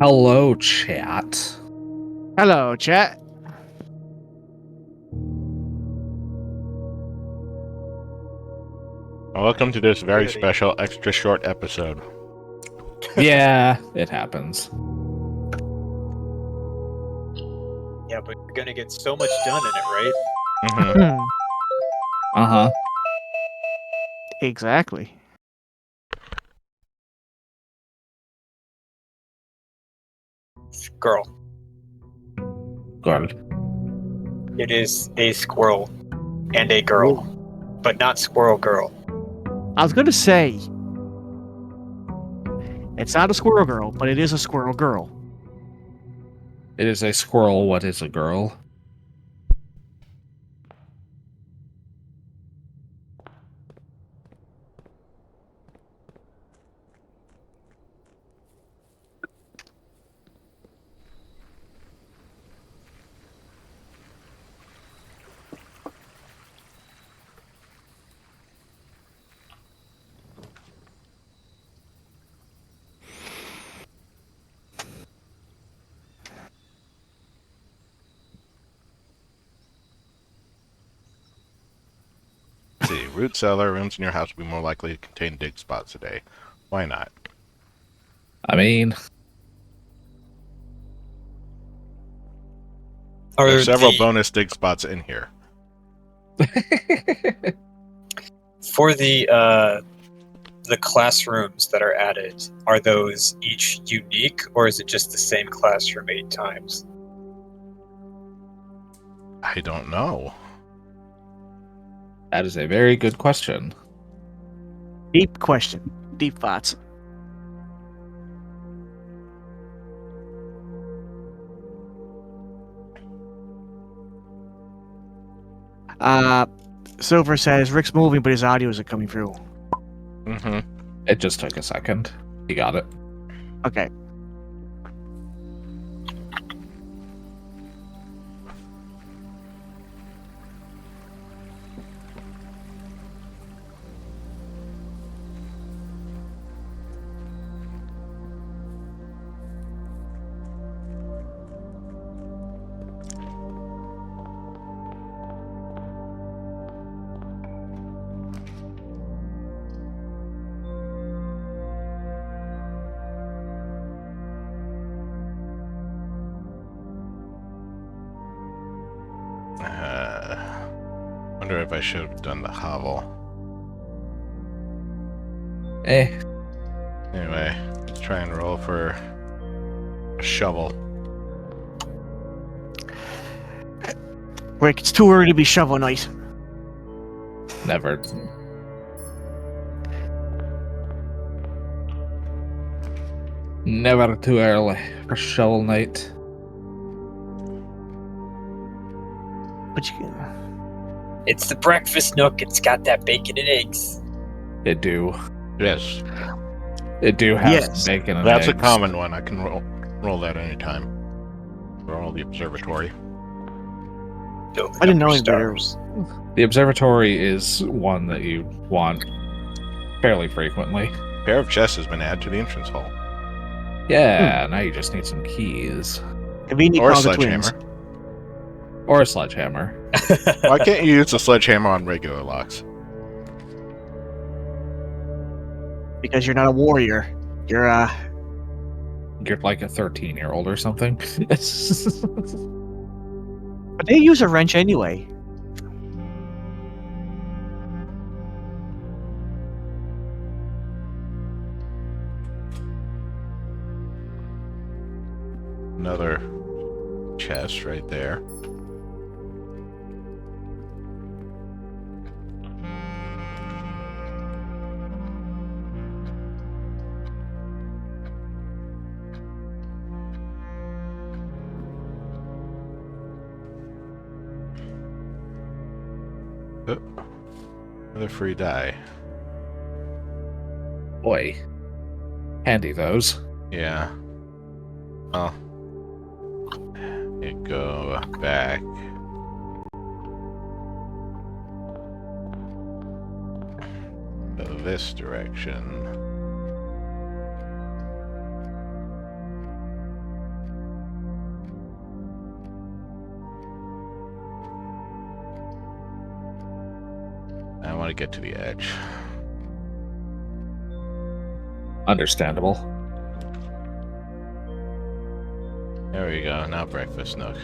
Hello, chat. Hello, chat. Welcome to this very special extra short episode. Yeah, it happens. Yeah, but you're gonna get so much done in it, right? Mm-hmm. Uh-huh. Exactly. Girl, Good. it is a squirrel and a girl, but not squirrel girl. I was gonna say it's not a squirrel girl, but it is a squirrel girl. It is a squirrel. What is a girl? Let's see, root cellar, rooms in your house will be more likely to contain dig spots today. Why not? I mean, There's several the- bonus dig spots in here. For the classrooms that are added, are those each unique, or is it just the same classroom 8 times? I don't know. that is a very good question. Deep question. Deep thoughts. Silver says Rick's moving, but his audio isn't coming through. Mm-hmm. It just took a second. You got it. Okay. Wonder if I should have done the hovel. Eh. Anyway, let's try and roll for a shovel. Rick, it's too early to be shovel knight. Never. Never too early for shovel night. But you can. It's the breakfast nook. It's got that bacon and eggs. It do. Yes, It do have Yes. some bacon and that's a eggs. common one. I can roll that anytime. Roll the observatory. Building I didn't up know your any better. stars. The observatory is one that you want fairly frequently. Pair of chests has been added to the entrance hall. Yeah, now you just need some keys. Convenient Or a call the twins. sledgehammer. Or a sledgehammer. Why can't you use a sledgehammer on regular locks? Because you're not a warrior. You're You're like a 13-year-old or something. But they use a wrench anyway. Another chest right there. Oh, another free die. Boy. Handy those. Yeah. Oh. You go back. Go this direction. want to get to the edge. Understandable. There we go. Now breakfast nook.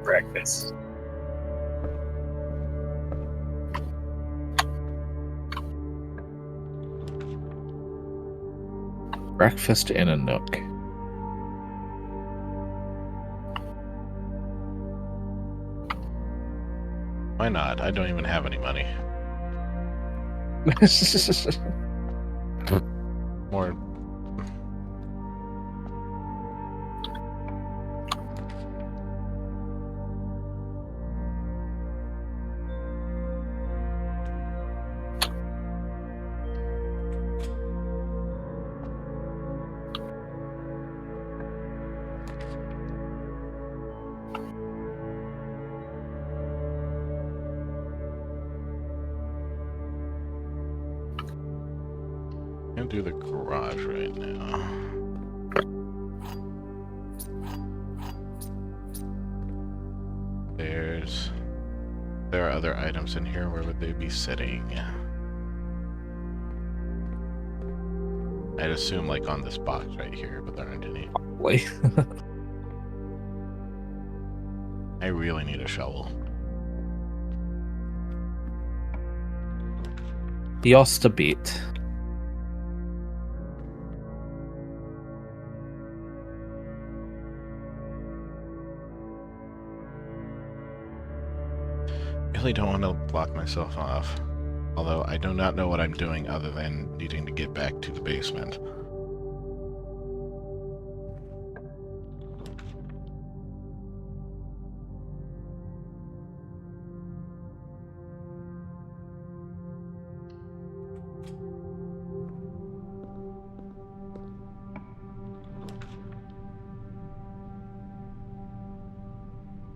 Breakfast. Breakfast in a nook. Why not? I don't even have any money. More. Can't do the garage right now. There are other items in here. Where would they be sitting? I'd assume like on this box right here, but there aren't any. Probably. I really need a shovel. Just a bit. Really don't want to block myself off. Although I do not know what I'm doing other than needing to get back to the basement.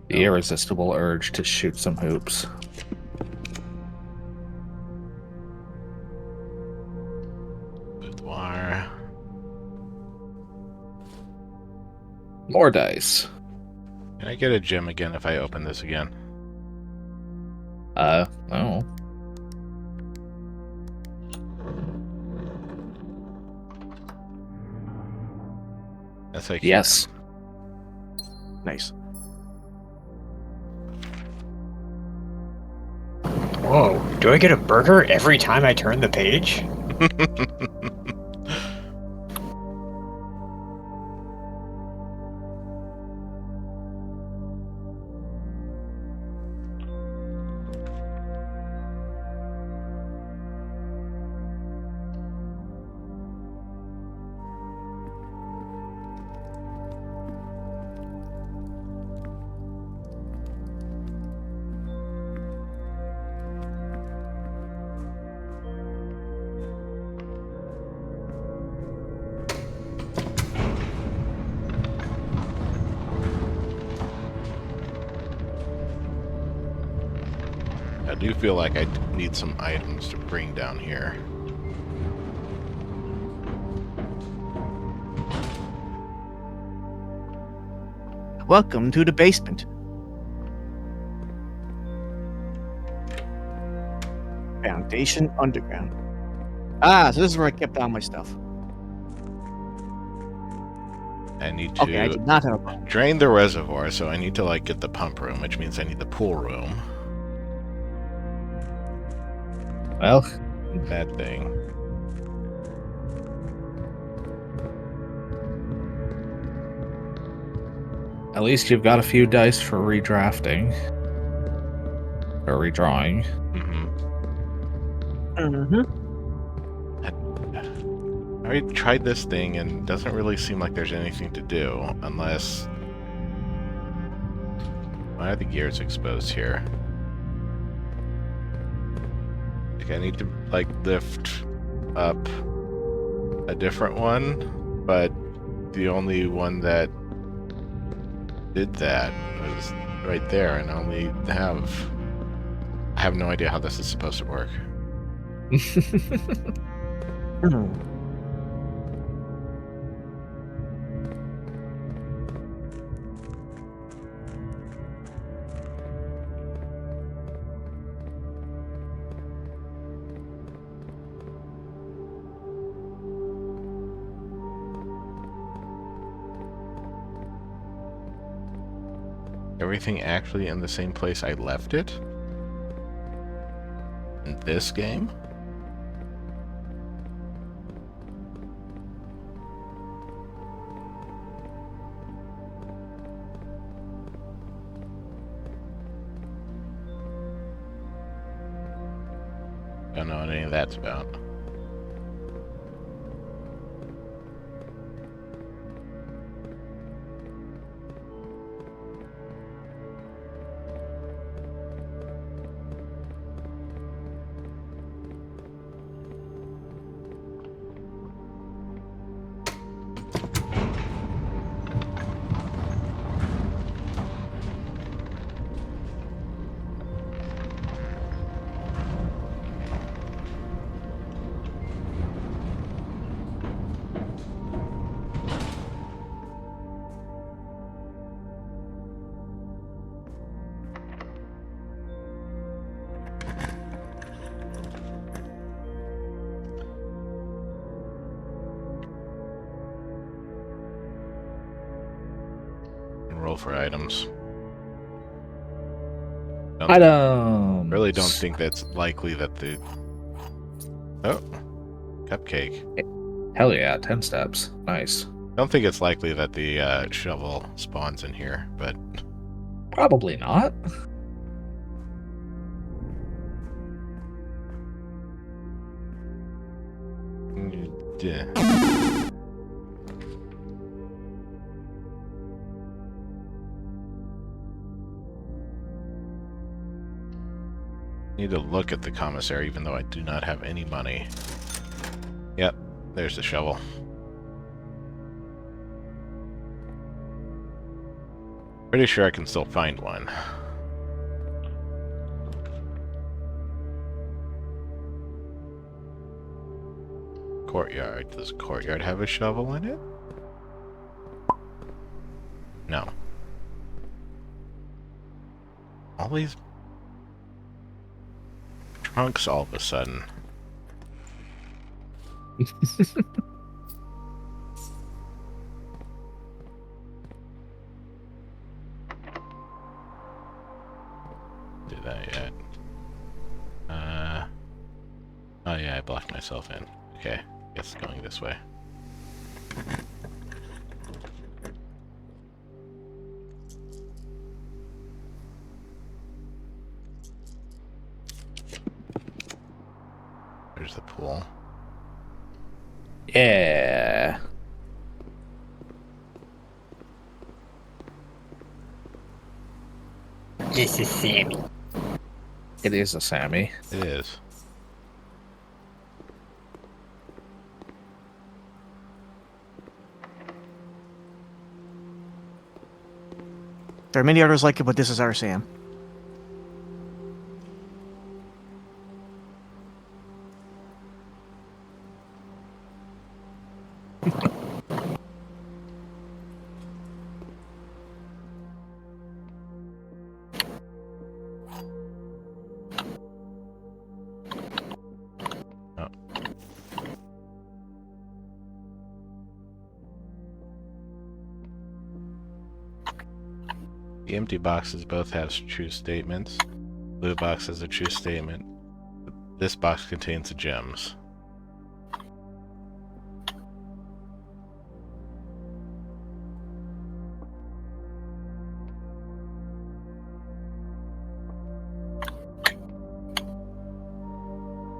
The irresistible urge to shoot some hoops. Boudoir. More dice. Can I get a gem again if I open this again? No. That's like Yes. Nice. Whoa, do I get a burger every time I turn the page? I do feel like I need some items to bring down here. Welcome to the basement. Foundation underground. Ah, so this is where I kept all my stuff. I need to Okay, I did not have a problem. drain the reservoir, so I need to like get the pump room, which means I need the pool room. Well, That thing. at least you've got a few dice for redrafting. Or redrawing. Mm-hmm. Mm-hmm. I tried this thing and it doesn't really seem like there's anything to do unless... Why are the gears exposed here? Like I need to like lift up a different one, but the only one that did that was right there, and I have no idea how this is supposed to work. everything actually in the same place I left it? In this game? Don't know what any of that's about. Roll for items. Items. Really don't think that's likely that the... Oh, cupcake. Hell yeah, 10 steps. Nice. Don't think it's likely that the shovel spawns in here, but... Probably not. Yeah. Need to look at the commissary, even though I do not have any money. Yep, there's the shovel. Pretty sure I can still find one. Courtyard. Does courtyard have a shovel in it? No. All these trunks all of a sudden. Do that yet. Oh yeah, I blocked myself in. Okay, guess going this way. There's the pool. Yeah. This is Sammy. It is a Sammy. It is. There are many others like it, but this is our Sam. The empty boxes both have true statements. Blue box has a true statement. This box contains the gems.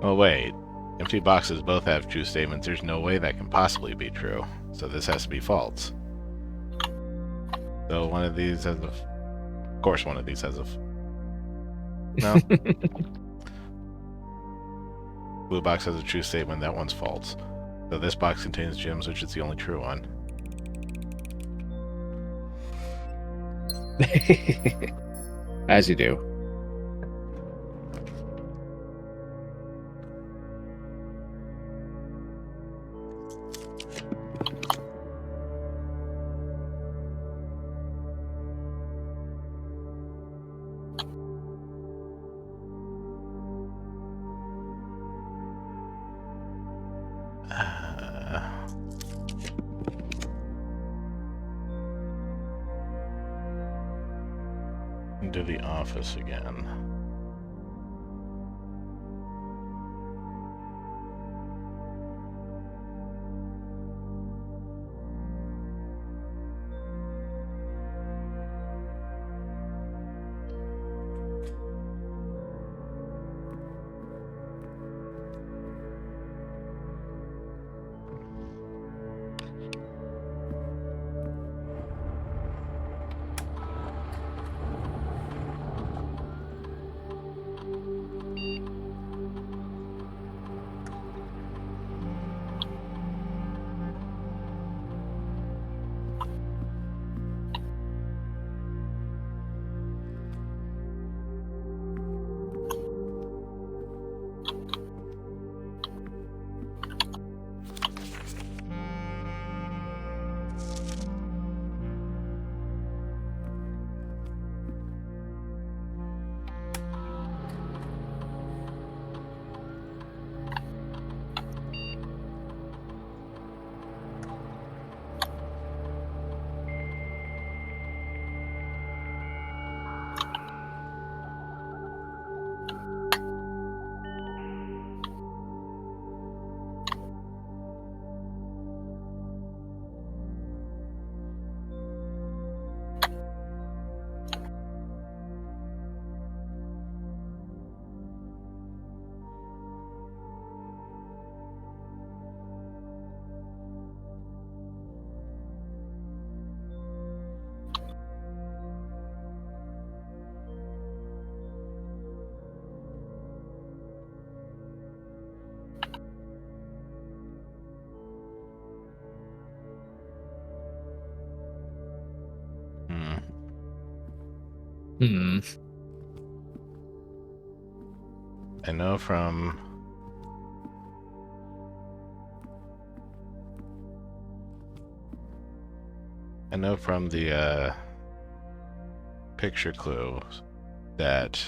Oh wait, empty boxes both have true statements. There's no way that can possibly be true. So this has to be false. So one of these has a... Of course one of these has a... No. Blue box has a true statement. That one's false. So this box contains gems, which is the only true one. As you do. into the office again. Hmm. I know from the picture clues that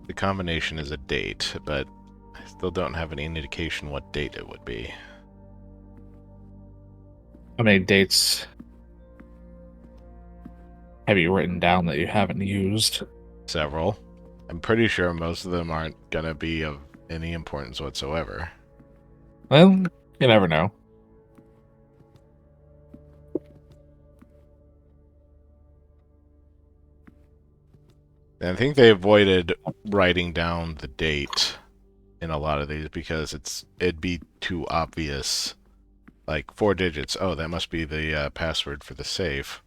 the combination is a date, but I still don't have any indication what date it would be. How many dates have you written down that you haven't used? Several. I'm pretty sure most of them aren't gonna be of any importance whatsoever. Well, you never know. And I think they avoided writing down the date in a lot of these because it'd be too obvious. Like 4 digits. Oh, that must be the password for the safe.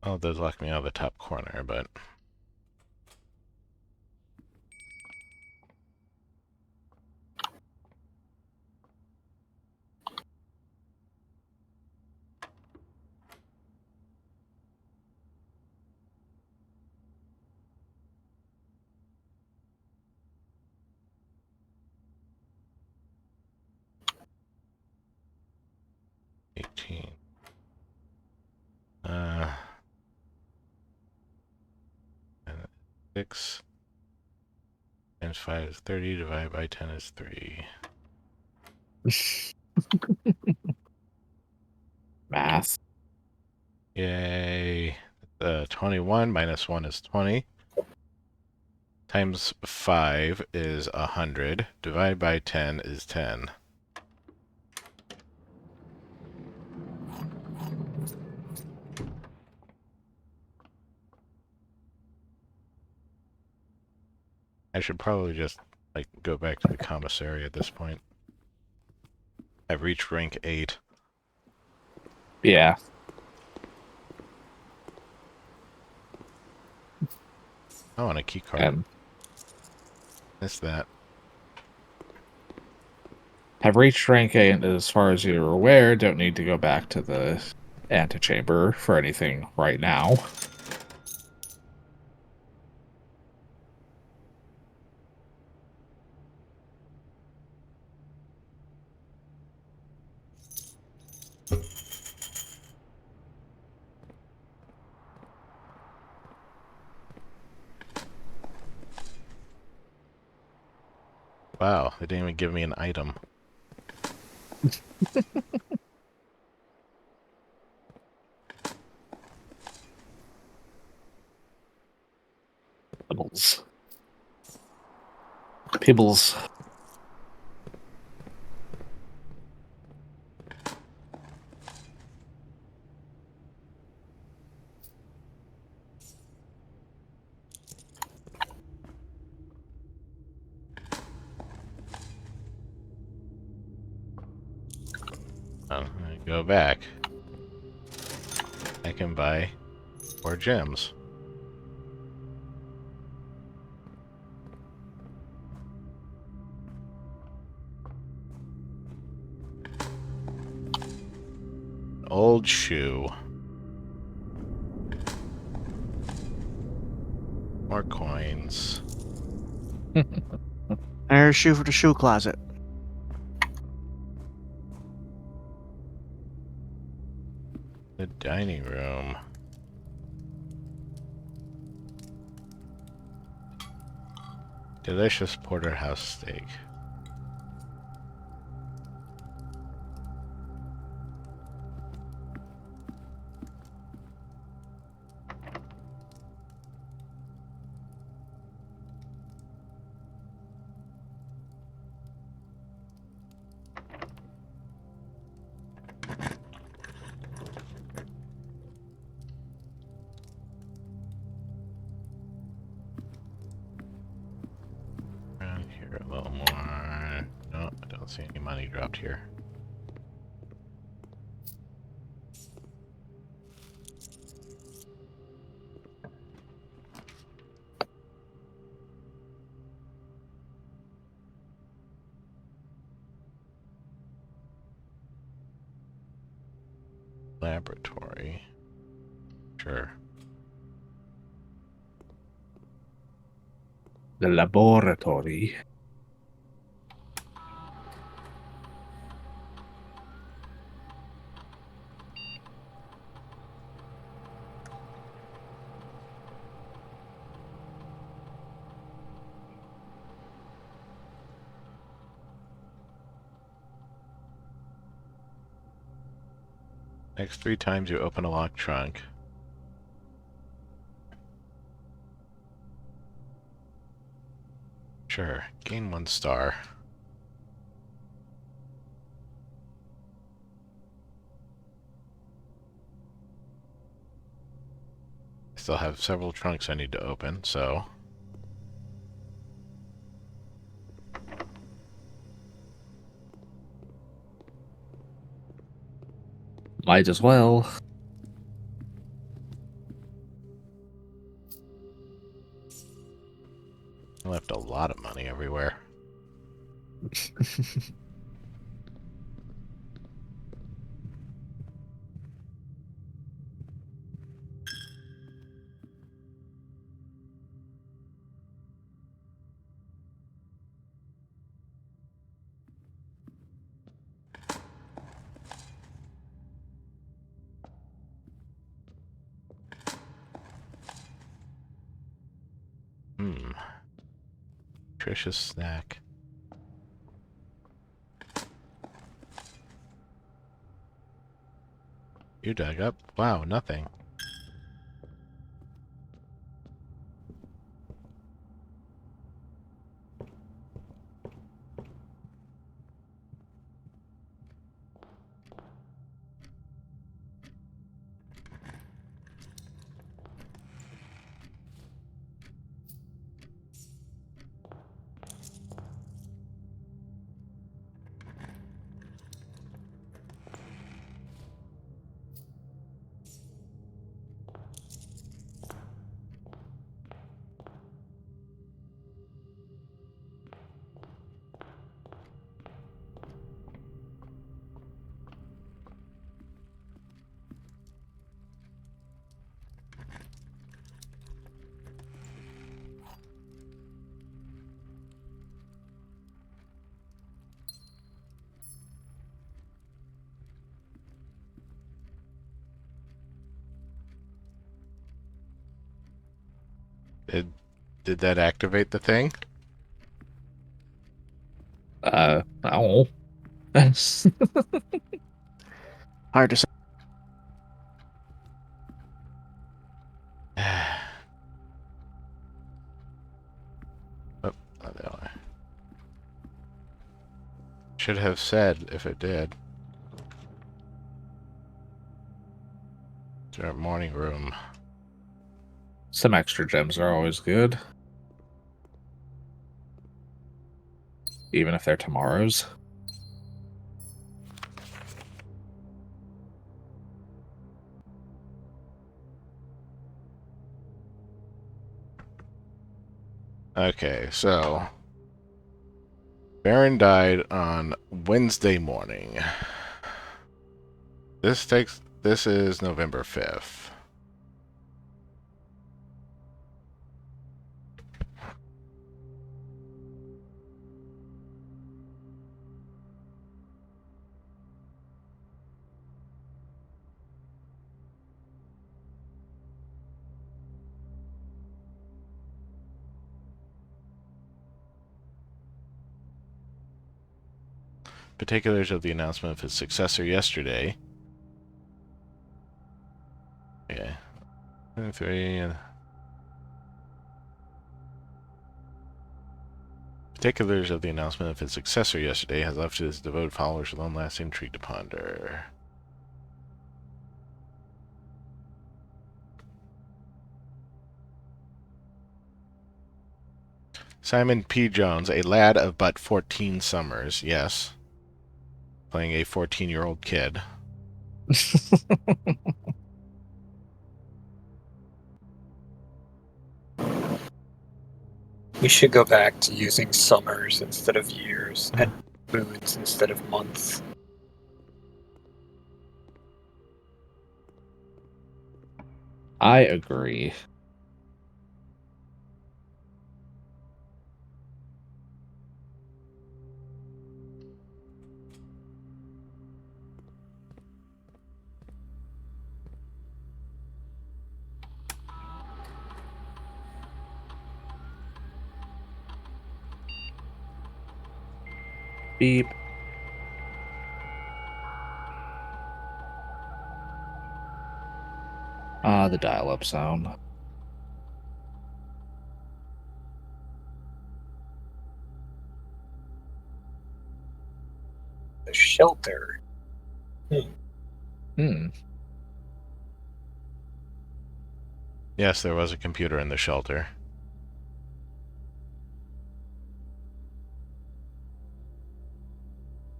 Oh, it does lock me out of the top corner, but... $18. 6 times 5 is 30, divided by 10 is 3. Math. Yay. 21 minus 1 is 20. Times 5 is 100. Divided by 10 is 10. I should probably just, like, go back to the commissary at this point. I've reached rank 8. Yeah. Oh, and a key card. And Missed that. have reached rank 8 as far as you're aware. Don't need to go back to the antechamber for anything right now. Wow, they didn't even give me an item. Pibbles. Pibbles. I go back. I can buy 4 gems. Old shoe. More coins. There's a shoe for the shoe closet. The dining room. Delicious porterhouse steak. Around here a little more. No, I don't see any money dropped here. Laboratory. Sure. The laboratory. Next 3 times you open a locked trunk. Sure. Gain 1 star. I still have several trunks I need to open, so... Might as well. I left a lot of money everywhere. Nutritious snack. You dug up? Wow, nothing. Did that activate the thing? No. Hard to say. Oh, not that way. Should have said if it did. It's our morning room. Some extra gems are always good. Even if they're tomorrow's. Okay, so Baron died on Wednesday morning. This is November 5th. Particulars of the announcement of his successor yesterday. Okay. 3. Particulars of the announcement of his successor yesterday has left his devoted followers with one last intrigue to ponder. Simon P. Jones, a lad of but 14 summers, yes. Playing a 14-year-old kid. We should go back to using summers instead of years, and moons instead of months. I agree. Beep. Ah, the dial-up sound. The shelter. Hmm. Yes, there was a computer in the shelter.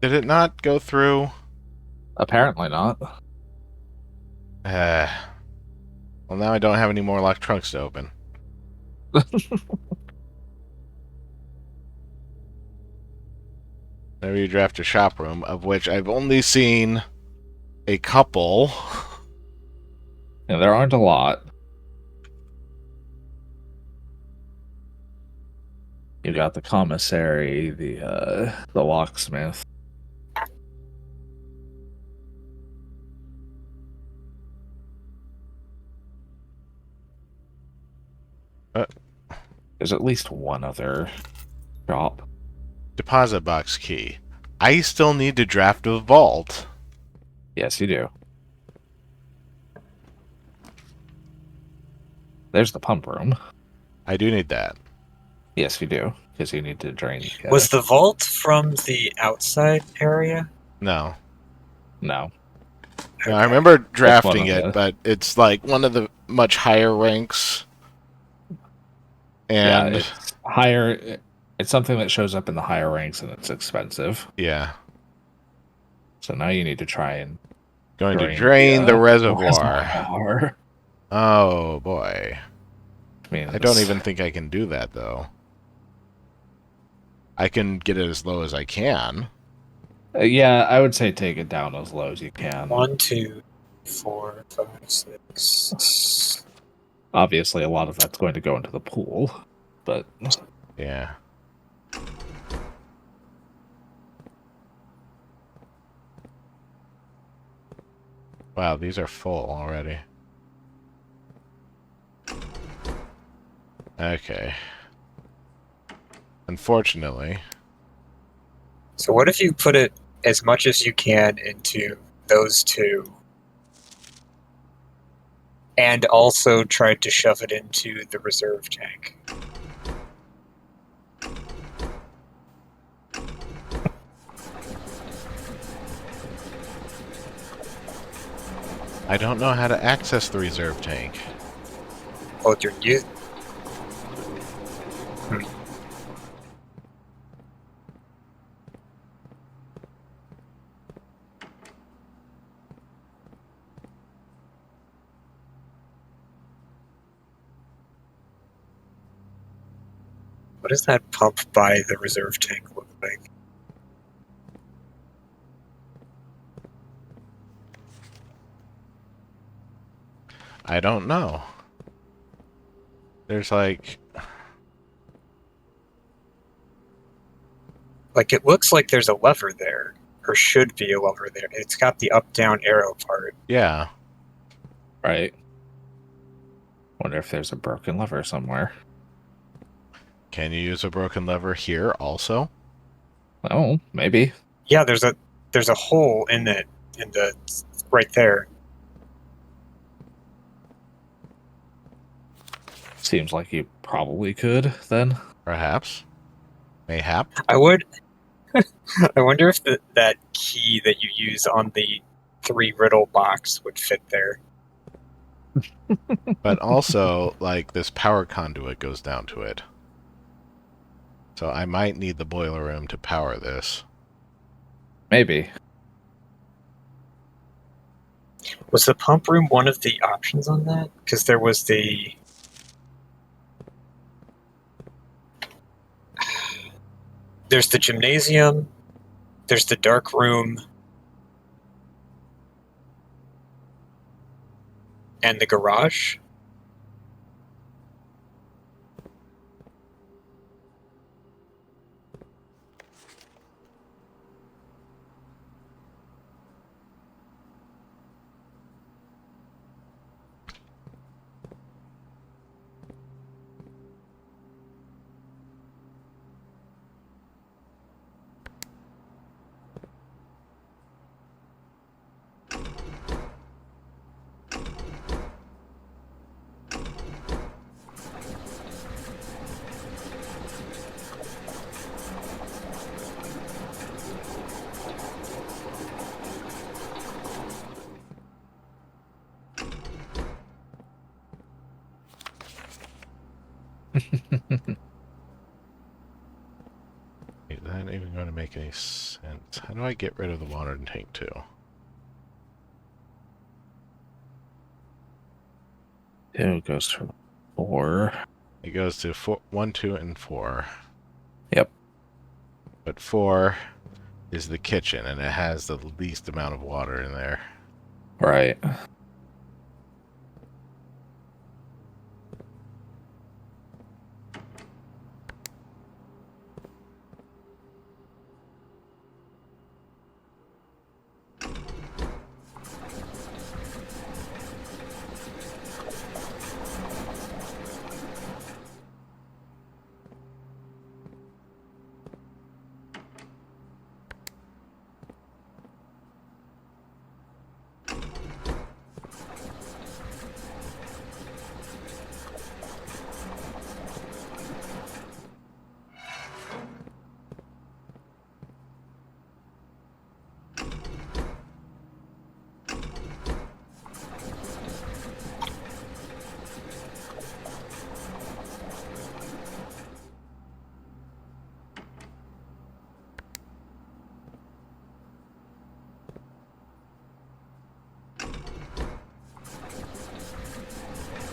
Did it not go through? Apparently not. Well, now I don't have any more locked trunks to open. There you draft a shop room, of which I've only seen a couple. Yeah, there aren't a lot. You got the commissary, the locksmith. There's at least one other shop. Deposit box key. I still need to draft a vault. Yes, you do. There's the pump room. I do need that. Yes, you do, because you need to drain. Was the vault from the outside area? No. No. No, I remember That's drafting one of it, the- but it's like one of the much higher ranks. Yeah, And it's higher. It's something that shows up in the higher ranks, and it's expensive. yeah. So now you need to try and Going to drain the reservoir. reservoir. Oh boy. Means I don't even think I can do that though. I can get it as low as I can. Yeah, I would say take it down as low as you can. 1, 2, 4, 5, 6. Obviously, a lot of that's going to go into the pool, but Yeah. Wow, these are full already. Okay. Unfortunately. So what if you put it as much as you can into those two, and also tried to shove it into the reserve tank? I don't know how to access the reserve tank. Oh, you. What does that pump by the reserve tank look like? I don't know. There's like... Like, it looks like there's a lever there, or should be a lever there. It's got the up-down arrow part. Yeah. Right. Wonder if there's a broken lever somewhere. Can you use a broken lever here also? Oh, maybe. Yeah, there's a hole in it, right there. Seems like you probably could, then. Perhaps. Mayhap. I wonder if that key that you use on the 3 riddle box would fit there. But also, like, this power conduit goes down to it. So I might need the boiler room to power this. Maybe. Was the pump room one of the options on that? Because there was there's the gymnasium, there's the dark room, and the garage. Is that even going to make any sense? How do I get rid of the water tank too? It goes to 4. It goes to 1, 2, and 4. Yep. But 4 is the kitchen, and it has the least amount of water in there. Right.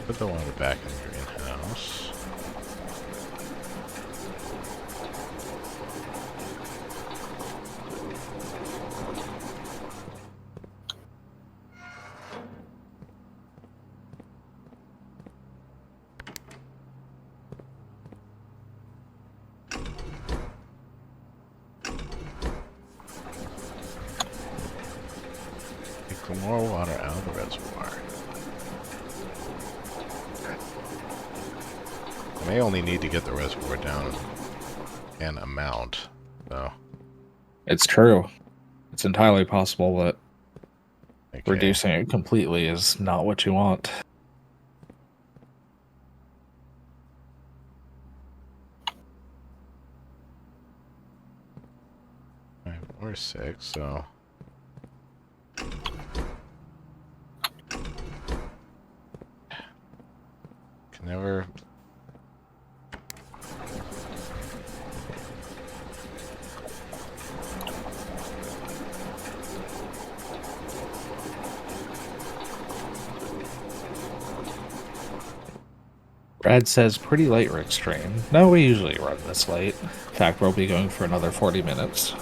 Put the water back in the greenhouse. Take some more water out of the reservoir. may only need to get the reservoir down an amount, so... It's true. It's entirely possible that Okay. reducing it completely is not what you want. Five or 6, so... Can never... Brad says pretty late Rick stream. No, we usually run this late. In fact, we'll be going for another 40 minutes.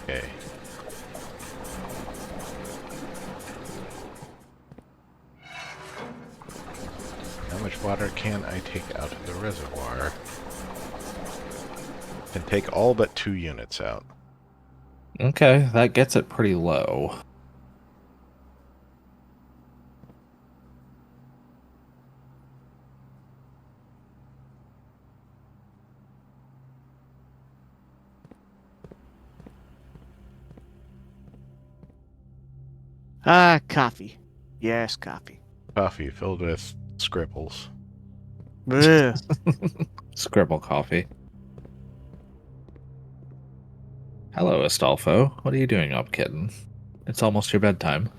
Okay. How much water can I take out of the reservoir? Can take all but 2 units out. Okay, that gets it pretty low. Ah, coffee. Yes, coffee. Coffee filled with scribbles. Ugh. Scribble coffee. Hello, Astolfo. What are you doing up, kitten? It's almost your bedtime.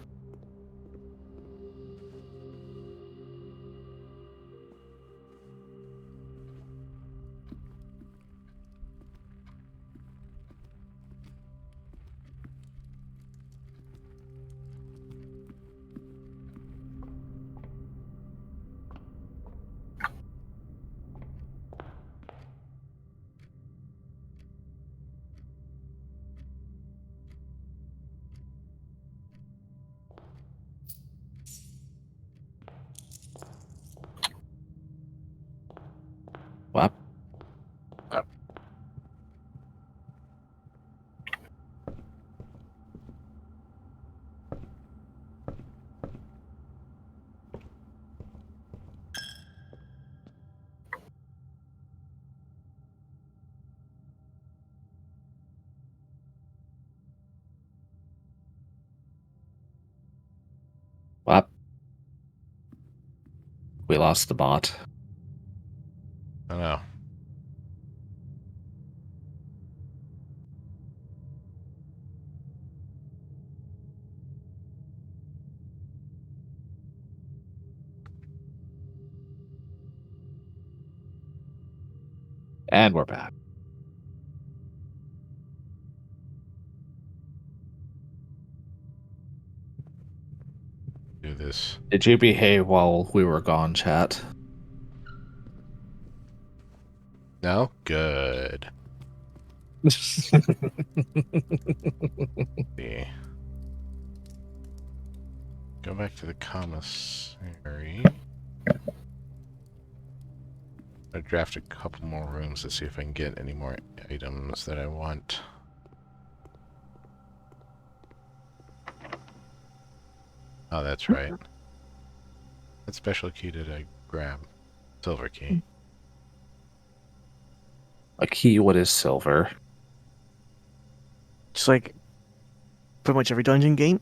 Wap. Wap. We lost the bot. I know. And we're back. Do this. Did you behave while we were gone, chat? No? Good. See. Go back to the commissary. I draft a couple more rooms to see if I can get any more items that I want. Oh, that's right. What special key did I grab? Silver key. A key, what is silver? Just like pretty much every dungeon game.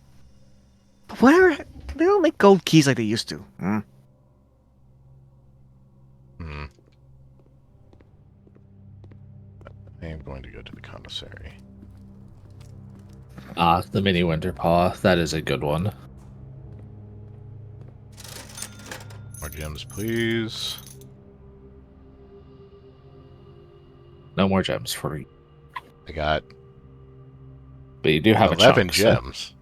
But whatever, they don't make gold keys like they used to. Hmm. I am going to go to the commissary. Ah, the mini winter paw. That is a good one. More gems, please. No more gems for you. I got But you do have 11 a chunk. gems.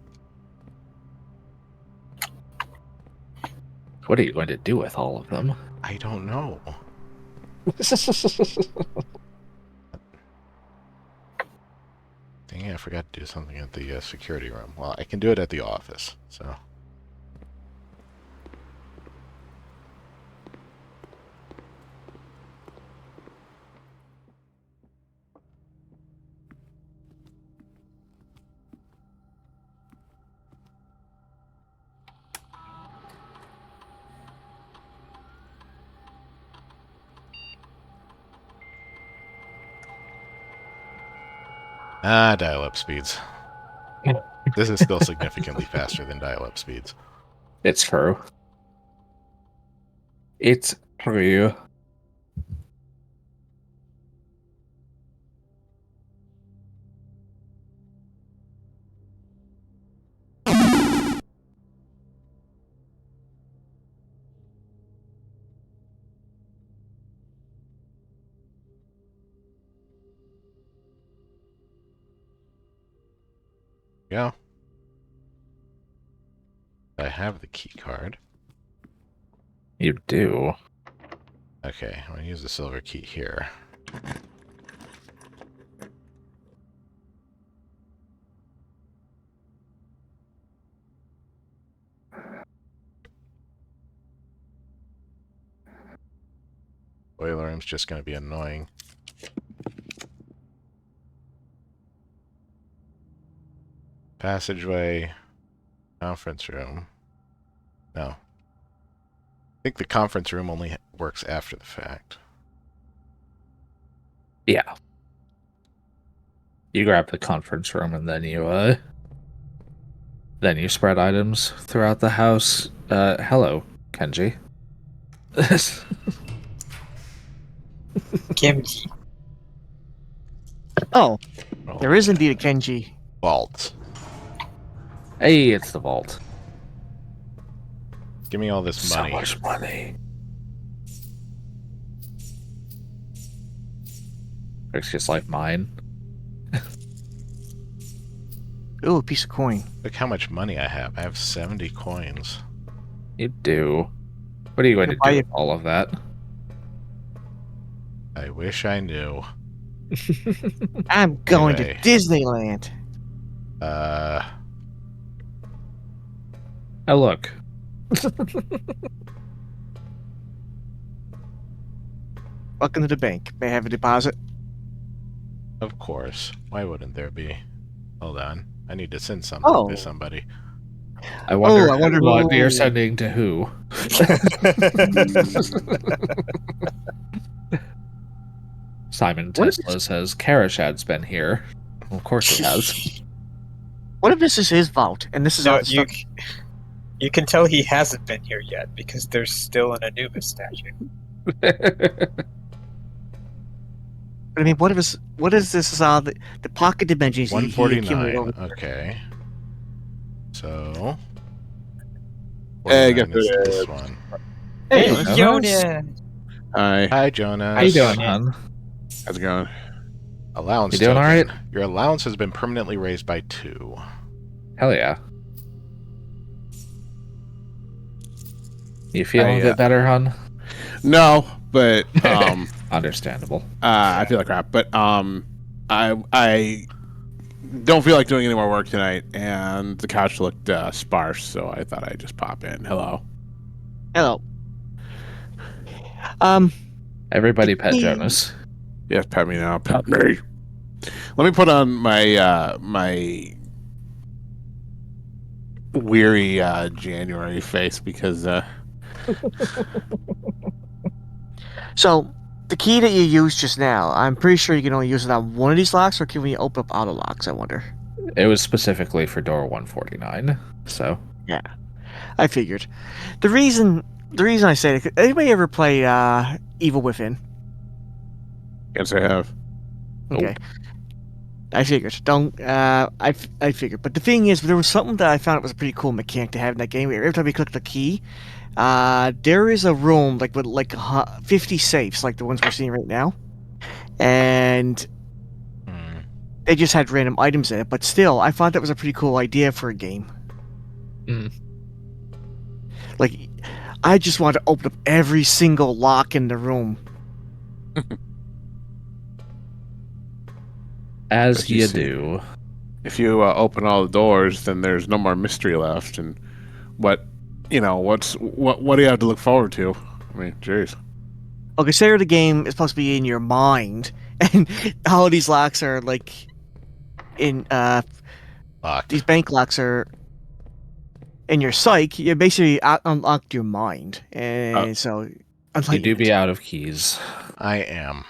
What are you going to do with all of them? I don't know. Dang it, I forgot to do something at the security room. Well, I can do it at the office, so... dial-up speeds. This is still significantly faster than dial-up speeds. It's true. It's true. Yeah. I have the key card. You do. Okay, I'm going to use the silver key here. Boiler room's just going to be annoying. Passageway. Conference room. No. I think the conference room only works after the fact. Yeah. You grab the conference room and then you spread items throughout the house. Hello, Kenji. Kimchi. Oh, Oh, there is indeed a Kenji. vaults. Hey, it's the vault. Give me all this So money. much money. It's just like mine. Ooh, a piece of coin. Look how much money I have. I have 70 coins. You do. What are you going to Buy do it. with all of that? I wish I knew. I'm going Anyway. to Disneyland. Oh, look. Welcome to the bank. May I have a deposit? Of course. Why wouldn't there be? Hold on. I need to send something Oh. to somebody. I wonder, I wonder what who- you're sending to who. Simon What if Tesla says Karashad's been here. Well, of course he has. What if this is his vault and this is all No, the stuff? you can tell he hasn't been here yet because there's still an Anubis statue. I mean, what is this? The pocket dimensions he accumulated 149. over. Okay. So. Hey, 49 guess is who it this is? one. Hey, Jonas. Jonas! Hi, Hi, Jonas. How you doing, Jonas. hon? how's it going? Allowance You doing token. all right? Your allowance has been permanently raised by 2. Hell yeah. You feeling a I, bit better, hon? No, but Understandable. I feel like crap. But I don't feel like doing any more work tonight, and the couch looked sparse, so I thought I'd just pop in. Hello. Hello. Everybody pet Hey. Jonas. Yes, pet me now. Pet me. Let me put on my my weary January face because So the key that you used just now, I'm pretty sure you can only use it on one of these locks, or can we open up auto locks? I wonder. It was specifically for door 149, so... I figured. The reason I say it, anybody ever play Evil Within? yes, I have. Nope. Okay. I figured. Don't. I figured. But the thing is, there was something that I found was a pretty cool mechanic to have in that game. Every time you click the key, there is a room like with 50 safes, like the ones we're seeing right now, and Hmm. they just had random items in it. But still, I thought that was a pretty cool idea for a game. Mm. Like, I just want to open up every single lock in the room. As But you you see- do. If you open all the doors, then there's no more mystery left. And what do you have to look forward to? I mean, jeez. Well, consider the game is supposed to be in your mind, and all of these locks are like in Locked. these bank locks are in your psyche. You basically unlocked your mind, and so You unlike do be out of keys. I am.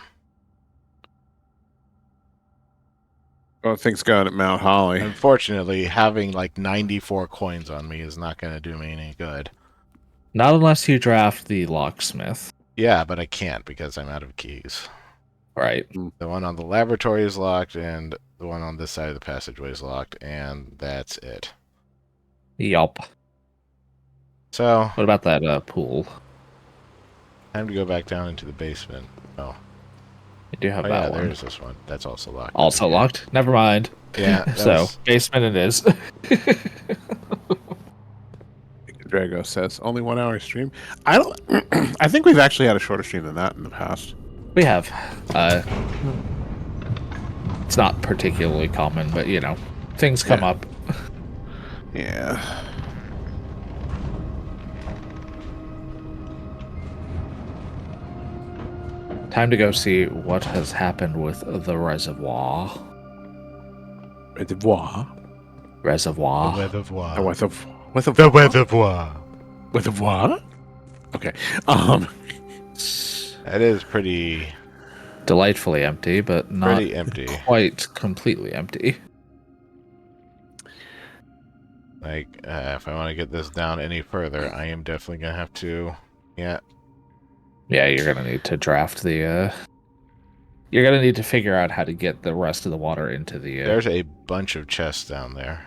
Well, things going at Mount Holly. Unfortunately, having like 94 coins on me is not going to do me any good. Not unless you draft the locksmith. Yeah, but I can't because I'm out of keys. Right. The one on the laboratory is locked, and the one on this side of the passageway is locked, and that's it. Yup. So, What about that pool? time to go back down into the basement. Oh, You do have oh that yeah, one. there's this one. That's also locked. Also Okay. locked? Never mind. Yeah, that So, was- basement it is. Drago says only 1 hour stream. I don't. I think we've actually had a shorter stream than that in the past. We have. It's not particularly common, but you know, things come Yeah. up. Yeah. Time to go see what has happened with the reservoir. Reservoir. Reservoir. Reservoir. The The reservoir. reservoir. Okay. That is pretty Delightfully empty, but not pretty empty. quite completely empty. Like, if I want to get this down any further, I am definitely gonna have to. Yeah, Yeah, you're gonna need to draft the. You're gonna need to figure out how to get the rest of the water into the. there's a bunch of chests down there.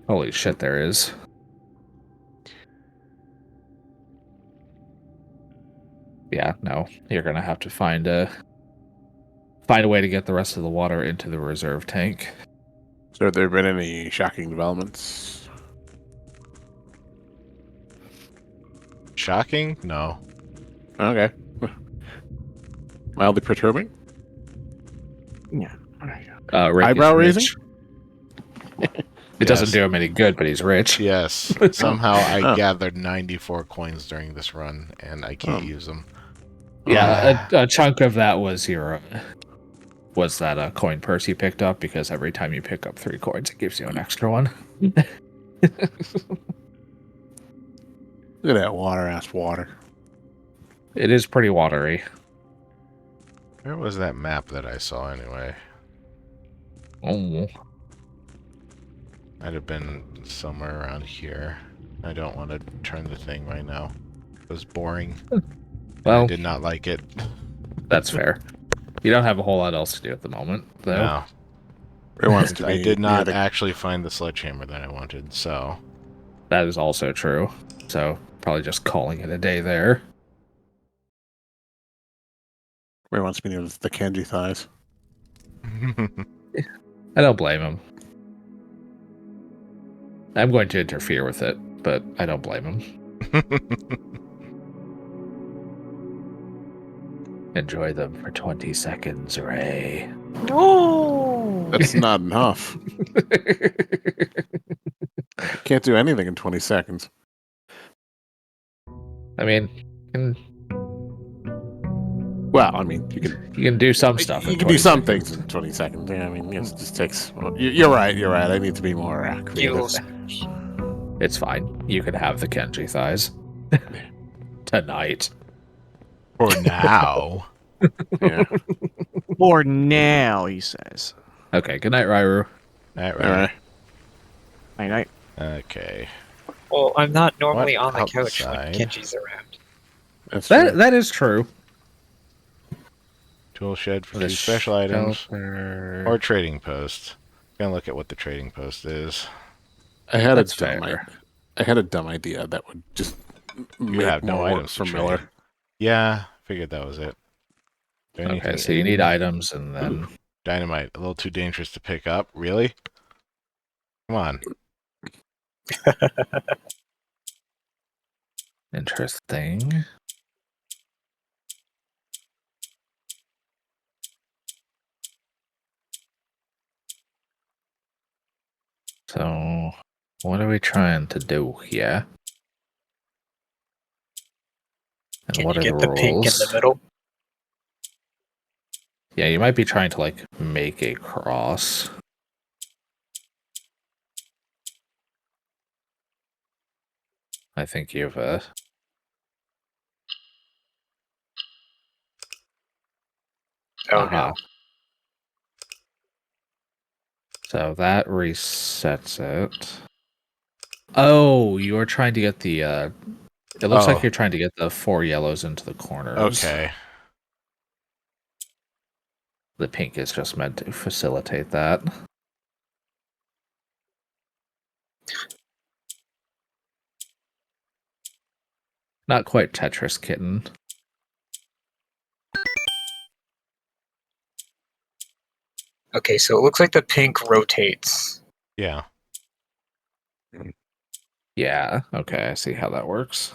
Holy shit, there is. Yeah, no, you're gonna have to find a way to get the rest of the water into the reserve tank. So have there been any shocking developments? Shocking? No. Okay. Mildly perturbing? yeah. Rick Eyebrow is raising? rich. It doesn't Yes. do him any good, but he's rich. Yes. Somehow I Oh. gathered 94 coins during this run, and I can't Oh. use them. Yeah, a chunk of that was your that coin purse you picked up, because every time you pick up 3 coins, it gives you an extra one. Look at that water-ass water. It is pretty watery. Where was that map that I saw anyway? Oh, Might have been somewhere around here. I don't want to turn the thing right now. It was boring. I well, did not like it. that's fair. You don't have a whole lot else to do at the moment, though. No. Ray wants to I be did not near the- actually find the sledgehammer that I wanted, so... That is also true. So, probably just calling it a day there. Ray wants to be near the Kenji thighs. I don't blame him. I'm going to interfere with it, but I don't blame him. Enjoy them for 20 seconds, Ray. No. That's not enough. Can't do anything in 20 seconds. I mean, Well, I mean, you can you can do some stuff. you in can do 20 some seconds. things in 20 seconds. Yeah, I mean, it just takes. Well, you're right. You're right. I need to be more creative. It's fine. You can have the Kenji thighs. Tonight. For now. Yeah. For now, he says. Okay, good night, Rairu. Alright, All right. Night night. Okay. Well, I'm not normally What on the couch when outside? Kenji's around. That's true. That is true. Tool shed for The 2 special items. shelter. Or trading post. Gonna look at what the trading post is. I had That's a dumb fair. I had a dumb idea that would just You make have no more work items for to Miller. trade. Yeah, figured that was it. Okay, so you need items and then Dynamite, a little too dangerous to pick up. Really? Come on. interesting. So, what are we trying to do here? And Can what you are get the the pink in the rules? middle? Yeah, you might be trying to like make a cross. I think you've Oh aha. no. So that resets it. Oh, you are trying to get the it looks like Oh. you're trying to get the 4 yellows into the corners. Okay. The pink is just meant to facilitate that. Not quite Tetris Kitten. Okay, so it looks like the pink rotates. Yeah. Yeah, okay, I see how that works.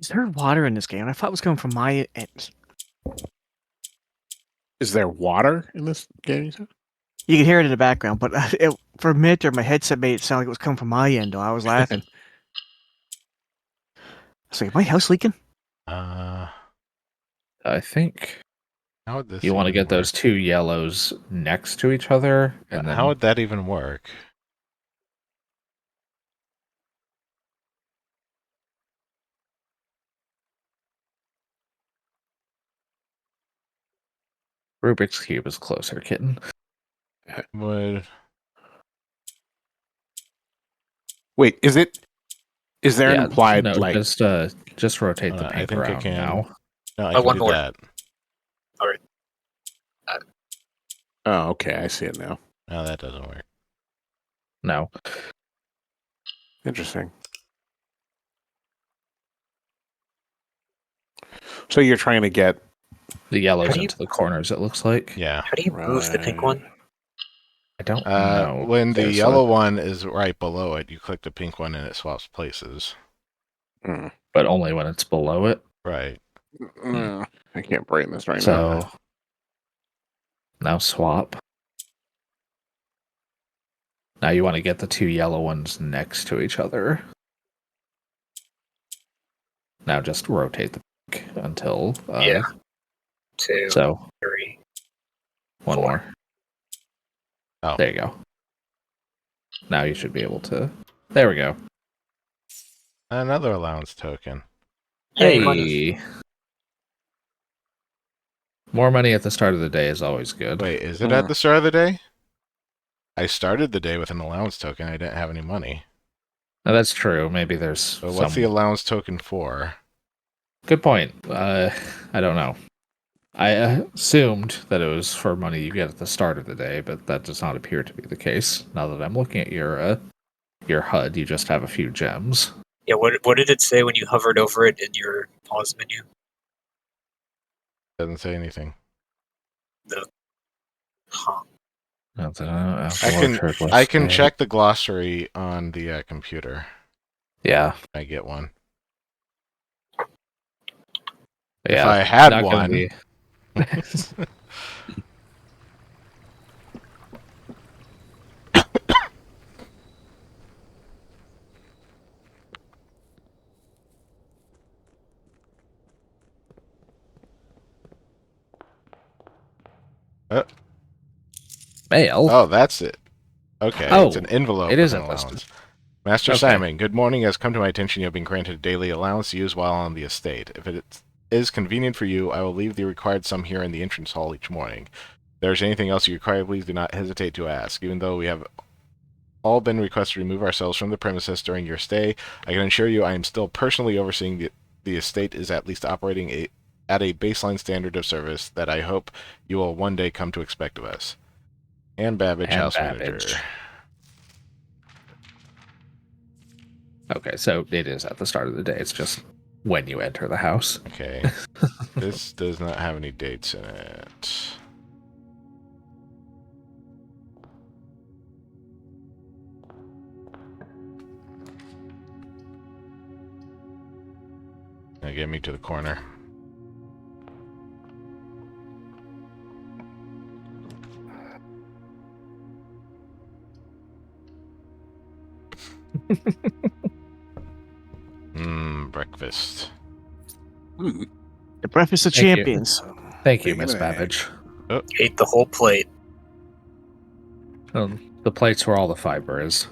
Is there water in this game? I thought it was coming from my end. Is there water in this game? You said? You can hear it in the background, but for a minute there, my headset made it sound like it was coming from my end, though. I was laughing. I was like, my house leaking? Uh, I think how would this you want to even get those work? 2 yellows next to each other, and then How would that even work? Rubik's Cube is closer, Kitten. Would Wait, is there an Yeah, implied no, like? just rotate Hold the on, I pink think I around can. now. No, I Oh, can one do more. that. Oh, okay, I see it now. No, that doesn't work. No. Interesting. So you're trying to get The yellows do you- into the corners, it looks like. Yeah. How do you move the pink one? I don't know. When the There's yellow one is right below it, you click the pink one and it swaps places. but only when it's below it. Right. I can't brain this right now. So now swap. Now you want to get the 2 yellow ones next to each other. Now just rotate the pink until Yeah. 2, So 3. one 4. more. Oh. There you go. Now you should be able to. There we go. Another allowance token. Yay, Hey. money. More money at the start of the day is always good. Wait, is it at the start of the day? I started the day with an allowance token. I didn't have any money. Now, that's true. Maybe there's So what's the allowance token for? Good point. I don't know. I assumed that it was for money you get at the start of the day, but that does not appear to be the case. Now that I'm looking at your HUD, you just have a few gems. Yeah, what did it say when you hovered over it in your pause menu? Doesn't say anything. Huh. I can check the glossary on the computer. Yeah. I get one. Yeah. If I had not gonna one. be- Mail. Oh, that's it. Okay, Oh, it's an envelope it with isn't an listed. allowance. Master Okay. Simon, good morning. It has come to my attention you have been granted a daily allowance to use while on the estate. If it is convenient for you, I will leave the required sum here in the entrance hall each morning. If there's anything else you require, please do not hesitate to ask. Even though we have all been requested to remove ourselves from the premises during your stay, I can assure you I am still personally overseeing the estate is at least operating at a baseline standard of service that I hope you will one day come to expect of us. And Babbage, And house Babbage. manager. Okay, so it is at the start of the day. It's just when you enter the house. Okay. This does not have any dates in it. Now get me to the corner. Breakfast. The breakfast of Thank you. champions. Thank you, Big Miss man. Babbage. Ate the whole plate. The plate's where all the fiber is.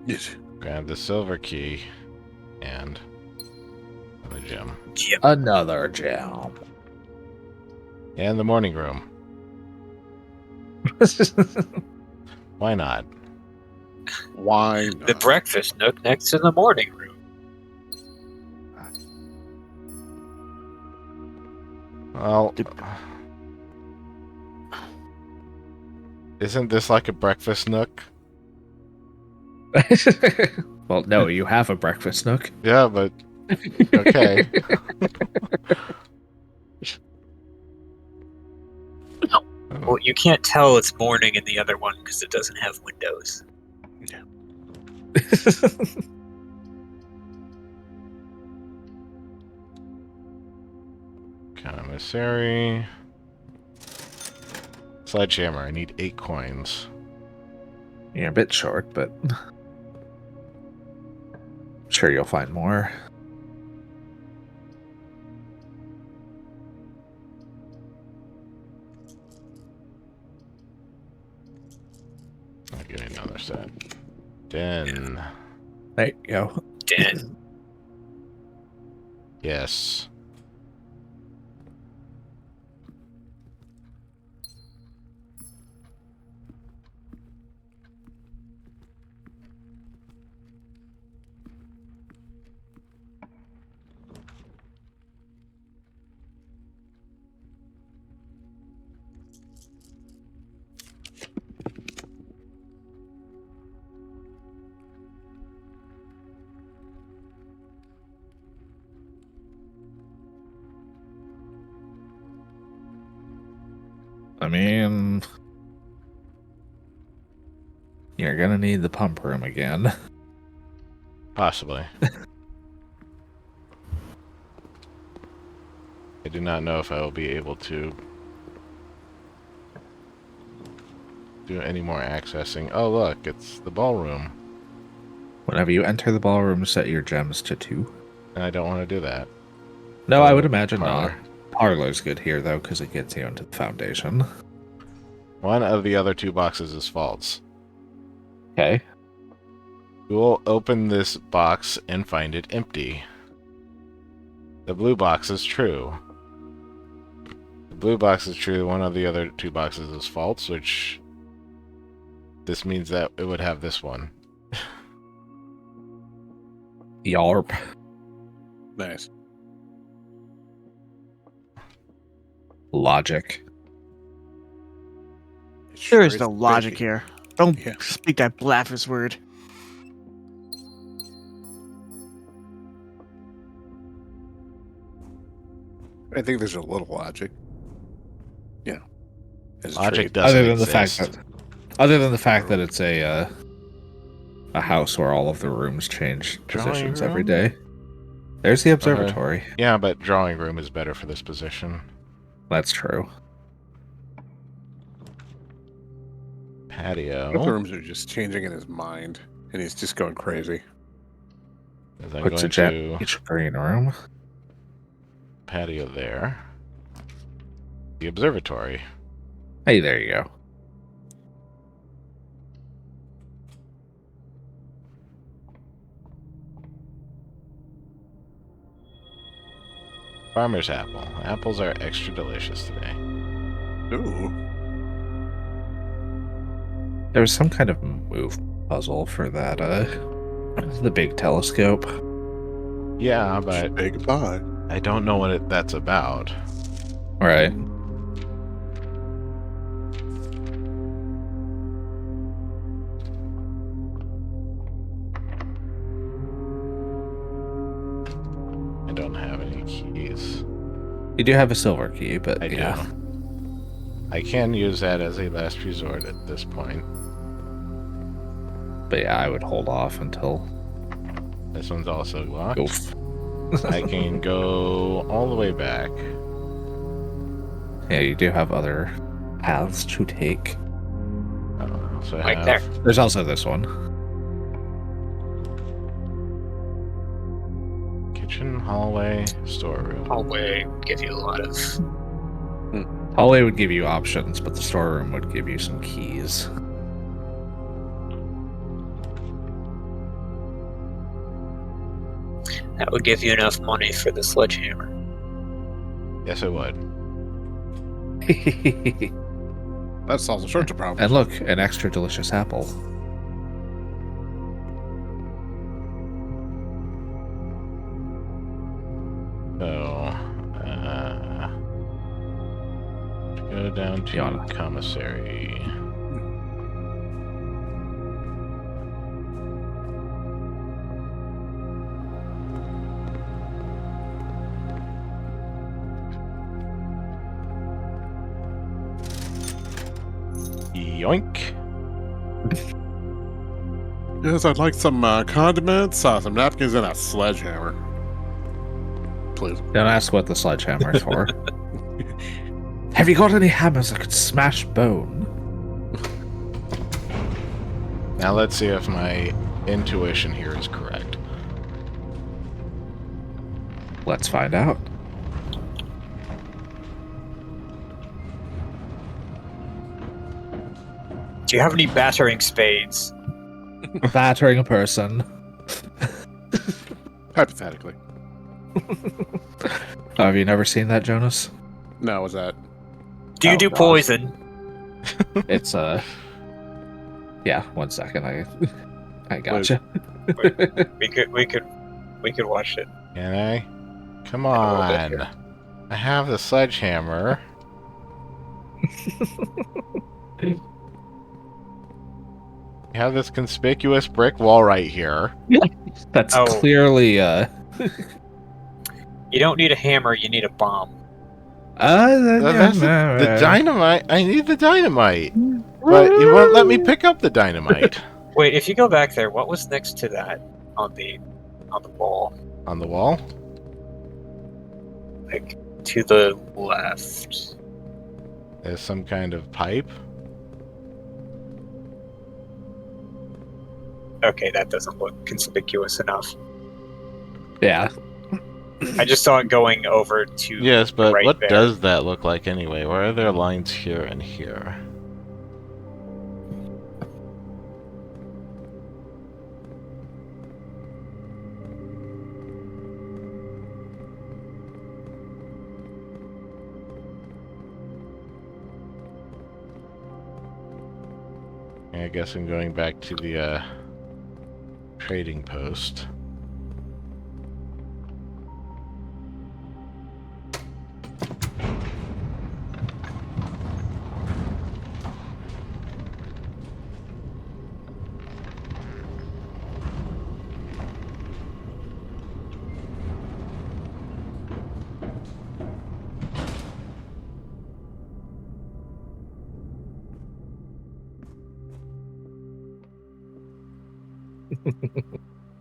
Yes. Grab the silver key and the gem. Yep. Another gem. And the morning room. Why not? Why The not? breakfast nook next to the morning room. Well, isn't this like a breakfast nook? Well, no, you have a breakfast nook. Yeah, but okay. Well, you can't tell it's morning in the other one because it doesn't have windows. Commissary. Sledgehammer. I need 8 coins. You're a bit short, but I'm sure you'll find more. I'll get another set. 10. There you go. Den. Yes. I mean, you're gonna need the pump room again. Possibly. I do not know if I will be able to do any more accessing. Oh, look, it's the ballroom. Whenever you enter the ballroom, set your gems to 2. And I don't want to do that. No, I would Oh, imagine parlor. not. Parlor's good here, though, because it gets you into the foundation. One of the other 2 boxes is false. Okay. We will open this box and find it empty. The blue box is true. The blue box is true. One of the other 2 boxes is false, which this means that it would have this one. Yarp. Nice. Logic. There is no logic fishy. here. Don't Yeah. speak that blasphemous word. I think there's a little logic. You know, as a Logic trade. doesn't Other than exist. the fact that it's a house where all of the rooms change Drawing positions every room? day. There's the observatory. Yeah, but drawing room is better for this position. That's true. Patio. Both the rooms are just changing in his mind, and he's just going crazy. As I'm Puts a going gem to in each green room. patio there. The observatory. Hey, there you go. Farmer's apple. Apples are extra delicious today. Ooh. There was some kind of move puzzle for that, the big telescope. Yeah, but Say goodbye. I don't know what that's about. Right. I don't have any keys. You do have a silver key, but I yeah. do. I can use that as a last resort at this point. But yeah, I would hold off until This one's also locked. oof. I can go all the way back. Yeah, you do have other paths to take. So I Right have there. There's also this one. kitchen, hallway, storeroom. Hallway would give you a lot of. Hallway would give you options, but the storeroom would give you some keys. That would give you enough money for the sledgehammer. Yes, it would. That solves all sorts of problems. And look, an extra delicious apple. So, go down to Yana. commissary. Yoink. Yes, I'd like some condiments, some napkins, and a sledgehammer. Please. Don't ask what the sledgehammer is for. Have you got any hammers that could smash bone? Now let's see if my intuition here is correct. Let's find out. Do you have any battering spades? Battering a person. Hypothetically. Have you never seen that, Jonas? No, was that? Do you Oh, do God. poison? It's yeah, 1 second. I gotcha. We could watch it. Can I? Come A little bit on. here. I have the sledgehammer. You have this conspicuous brick wall right here. That's Oh. clearly You don't need a hammer, you need a bomb. That's the dynamite. I need the dynamite. But you won't let me pick up the dynamite. Wait, if you go back there, what was next to that on the wall? On the wall? Like to the left. There's some kind of pipe. Okay, that doesn't look conspicuous enough. Yeah. I just saw it going over to Yes, but right what there. does that look like anyway? Where are there lines here and here? I guess I'm going back to the trading post.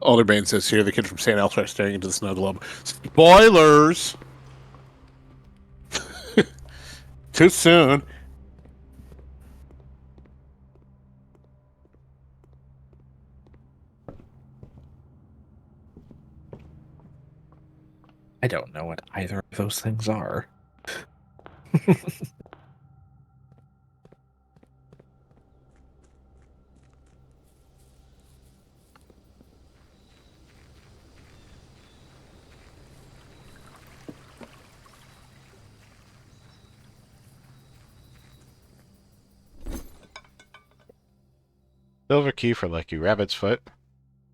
Alderbane says here, the kid from St. Elsewhere staring into the snow globe. Spoilers! Too soon. I don't know what either of those things are. Silver key for lucky rabbit's foot.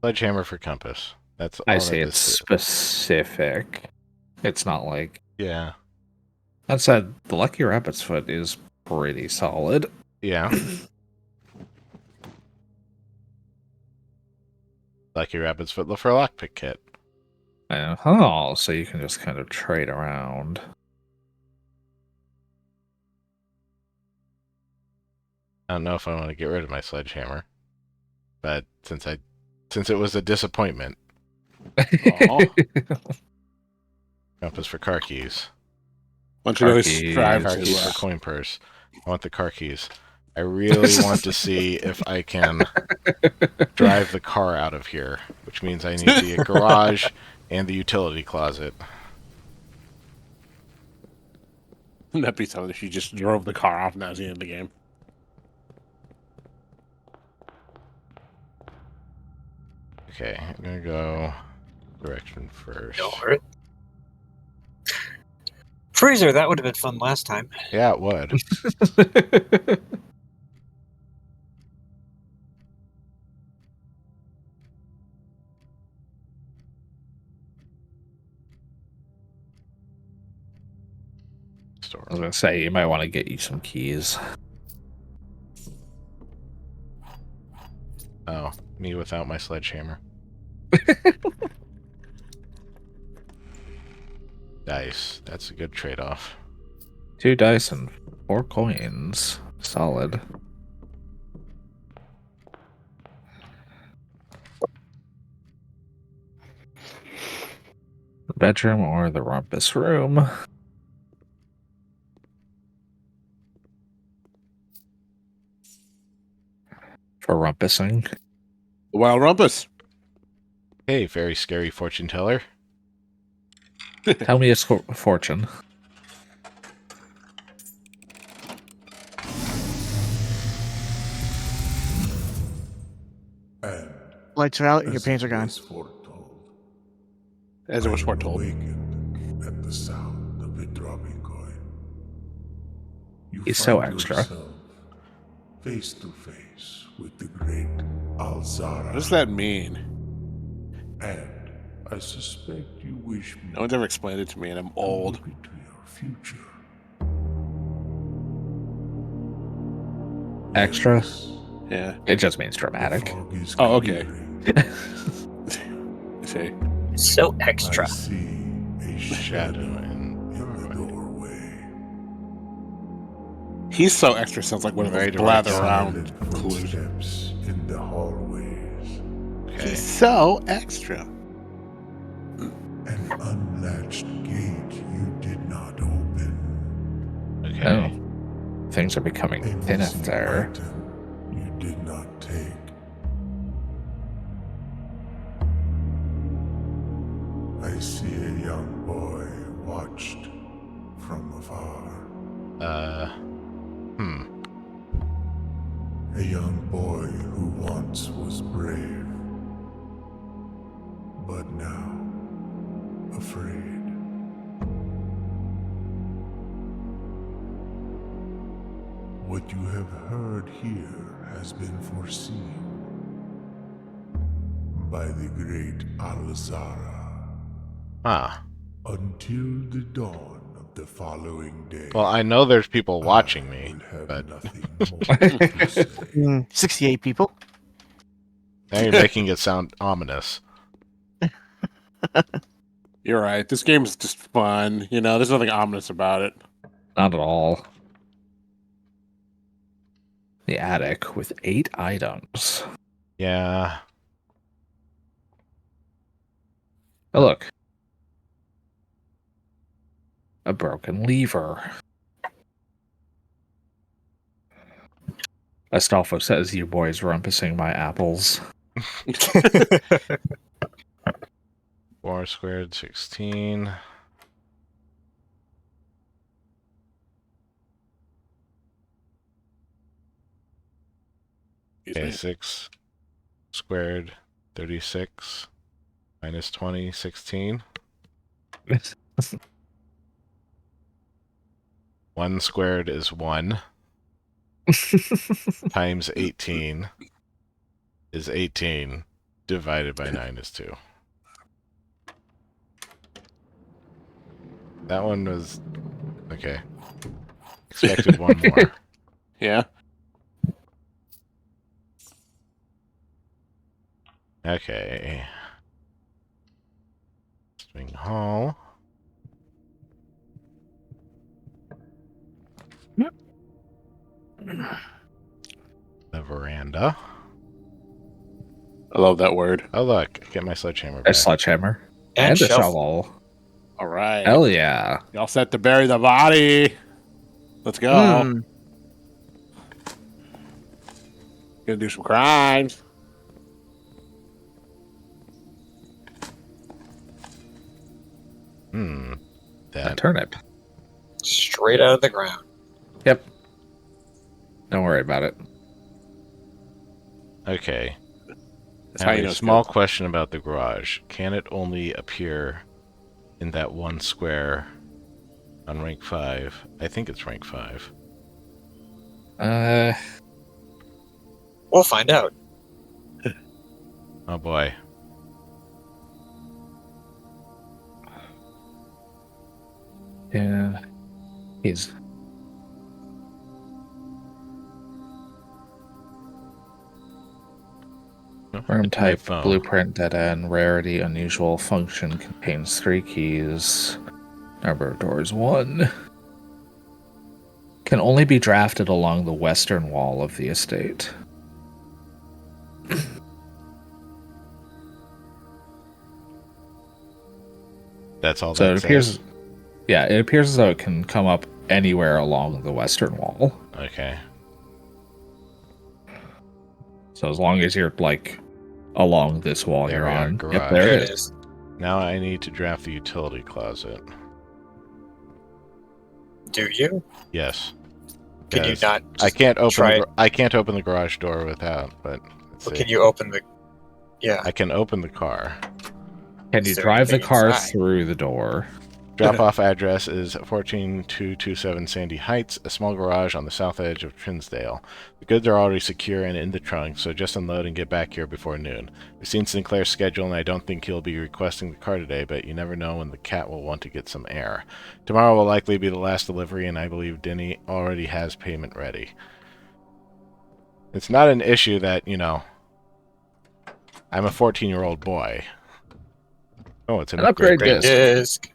Sledgehammer for compass. That's all I that say it's this is. specific. It's not like... Yeah. That said, the Lucky Rabbit's Foot is pretty solid. Yeah. Lucky Rabbit's Foot for a lockpick kit. Oh, so you can just kind of trade around. I don't know if I want to get rid of my sledgehammer, but since it was a disappointment, Aw. compass for car keys, Why don't you Car go keys. drive car keys for coin purse. I want the car keys. I really want to see if I can drive the car out of here, which means I need the garage and the utility closet. That'd be something if you just drove the car off and that was the end of the game. Okay, I'm gonna go direction first. Alright. Freezer, that would have been fun last time. Yeah, it would. I was gonna say, you might want to get you some keys. Oh, me without my sledgehammer. Dice. That's a good trade-off. 2 dice and 4 coins. Solid. The bedroom or the rumpus room? For rumpusing. The Wild Rumpus. Hey, very scary fortune teller. Tell me a fortune. And Lights are out, your as pants are it gone. was foretold, As it was I foretold. awakened at the sound of a dropping coin. You He's so find extra. yourself face to face with the great Alzara. What does that mean? And I suspect you wish me No one's ever explained it to me, and I'm old. to look into your future. Extra? Yes, Yeah. It just means the dramatic. fog is Oh, okay. clearing. See. So I extra. see a Shadow shadow in in the doorway. He's so extra sounds like one of those Right, blather right. around Silent clues. footsteps in the hallways. Okay. He's so extra. An unlatched gate you did not open. Okay. Oh. Things are becoming A thin missing out there. item you did not take. I see a young boy watched from afar. A young boy who once was brave, but now afraid. What you have heard here has been foreseen by the great Alzara Ah. until the dawn of the following day. Well, I know there's people watching I me, will have but nothing more to say. 68 people. now you're making it sound ominous. You're right. This game's just fun. You know, there's nothing ominous about it. Not at all. The attic with 8 items. Yeah. Oh, look. A broken lever. Astolfo says, you boys rumpusing my apples. 4 squared, 16. Okay, 6 squared, 36. Minus 20, 16. 1 squared is 1. Times 18 is 18. Divided by 9 is 2. That one was okay. Expected one more. Yeah. Okay. Swing hall. The veranda. I love that word. Oh look, get my sledgehammer A back. sledgehammer. And And a shovel. shovel. All right. Hell yeah. Y'all set to bury the body. Let's go. Mm. Gonna do some crimes. Hmm. A That turnip. Straight out of the ground. Yep. Don't worry about it. okay. That's I how have you a know. small Skills. question about the garage. Can it only appear in that one square on rank 5? I think it's rank 5. We'll find out. Oh boy. Yeah. He's room My type, phone. blueprint, dead end, rarity, unusual, function, contains 3 keys. Number of doors 1. Can only be drafted along the western wall of the estate. That's all So that it appears, says? yeah, it appears as though it can come up anywhere along the western wall. Okay. So as long as you're like along this wall There you're we are, on, garage. yep, there There it it is. is. Now I need to draft the utility closet. Do you? Yes. Can you 'Cause not? I can't open try the I can't open the garage door without, but let's Or see. can you open the? Yeah. I can open the car. Can Is you there drive the anything car inside? through the door? Drop-off address is 14227 Sandy Heights, a small garage on the south edge of Trinsdale. The goods are already secure and in the trunk, so just unload and get back here before noon. We've seen Sinclair's schedule, and I don't think he'll be requesting the car today, but you never know when the cat will want to get some air. Tomorrow will likely be the last delivery, and I believe Denny already has payment ready. It's not an issue that, you know, I'm a 14-year-old boy. Oh, it's an An upgrade Great disc. disc.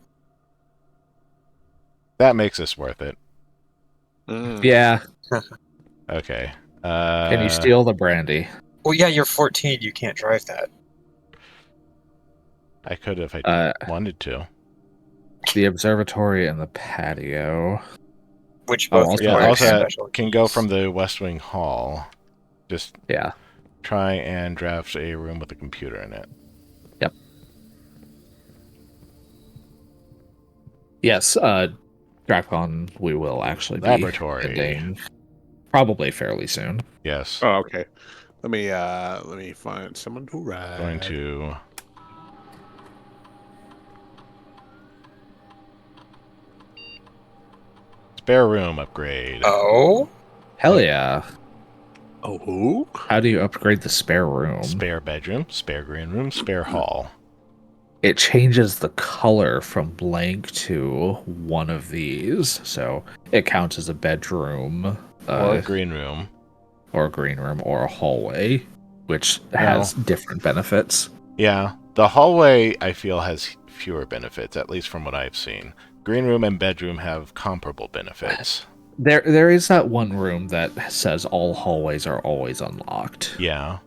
That makes this worth it. Mm. Yeah. Okay. Can you steal the brandy? Well, yeah, you're 14. You can't drive that. I could if I wanted to. The observatory and the patio. Which Oh, both also Yeah, require also special can keys. go from the West Wing Hall. Just Yeah. try and draft a room with a computer in it. Yep. Yes, Dracon, we will actually be Laboratory. ending probably fairly soon. Yes. Oh, okay. Let me find someone to ride. Going to spare room upgrade. Oh, Hell yeah. Oh, who? How do you upgrade the spare room? Spare bedroom, spare green room, spare hall. It changes the color from blank to one of these. So it counts as a bedroom, Or green room. or a green room, or a hallway, which has different benefits. Yeah. The hallway, I feel, has fewer benefits, at least from what I've seen. Green room and bedroom have comparable benefits. There is that one room that says all hallways are always unlocked. Yeah.